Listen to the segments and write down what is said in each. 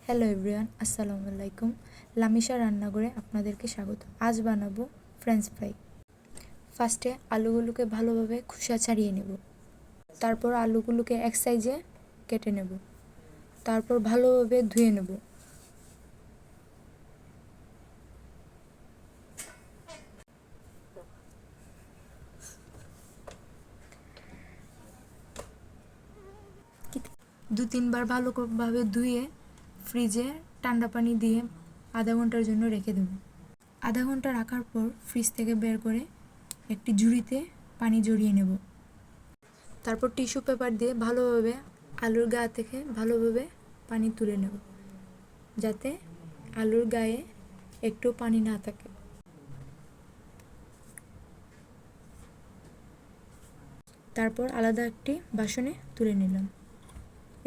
Hello everyone, আসসালামু আলাইকুম। লামিশা রান্নাঘরে আপনাদেরকে স্বাগত। আজ বানাবো ফ্রেঞ্চ ফ্রাই। ফার্স্টে আলুগুলোকে ভালোভাবে খোসা ছাড়িয়ে নেব। তারপর আলুগুলোকে এক সাইজে কেটে নেব। তারপর ভালোভাবে ধুয়ে নেব। দু-তিনবার ভালোভাবে ধুয়ে ফ্রিজে ঠান্ডা পানি দিয়ে আধা ঘন্টার জন্য রেখে দেব। আধা ঘন্টা রাখার পর ফ্রিজ থেকে বের করে একটি ঝুড়িতে পানি জড়িয়ে নেব। তারপর টিস্যু পেপার দিয়ে ভালোভাবে আলুর গা থেকে ভালোভাবে পানি তুলে নেব, যাতে আলুর গায়ে একটু পানি না থাকে। তারপর আলাদা একটি বাসনে তুলে নিলাম।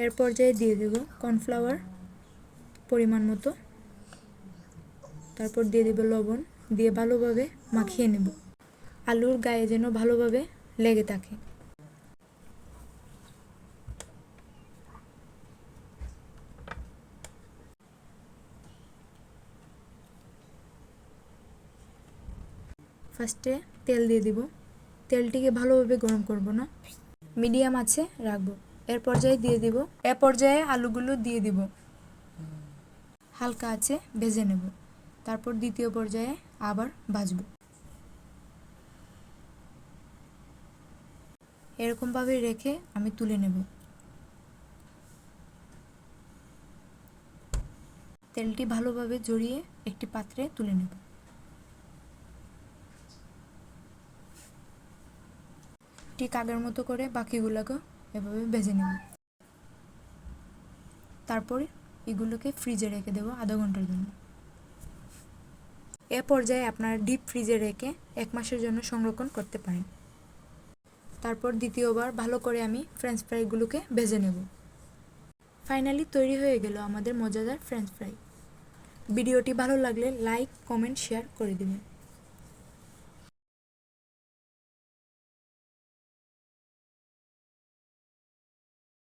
এর পর্যায়ে দিয়ে দেব কর্নফ্লাওয়ার পরিমাণ মতো। তারপর দিয়ে দেব লবণ, দিয়ে ভালোভাবে মাখিয়ে নেব। আলুর গায়ে যেন ভালোভাবে লেগে থাকে। ফার্স্টে তেল দিয়ে দিব। তেলটিকে ভালোভাবে গরম করব না, মিডিয়াম আছে রাখবো। এর পর্যায়ে আলুগুলো দিয়ে দিব, হালকা আছে ভেজে নেব। তারপর দ্বিতীয় পর্যায়ে আবার ভাজবো। এরকমভাবে রেখে আমি তুলে নেব। তেলটি ভালোভাবে জড়িয়ে একটি পাত্রে তুলে নেব। ঠিক আগের মতো করে বাকিগুলোকে এভাবে ভেজে নেব। তারপর এগুলোকে ফ্রিজে রেখে দেবো আধা ঘন্টার জন্য। এ পর্যায়ে আপনারা ডিপ ফ্রিজে রেখে 1 মাসের জন্য সংরক্ষণ করতে পারেন। তারপর দ্বিতীয়বার ভালো করে আমি ফ্রেঞ্চ ফ্রাইগুলোকে ভেজে নেব। ফাইনালি তৈরি হয়ে গেল আমাদের মজাদার ফ্রেঞ্চ ফ্রাই। ভিডিওটি ভালো লাগলে লাইক, কমেন্ট, শেয়ার করে দেবেন।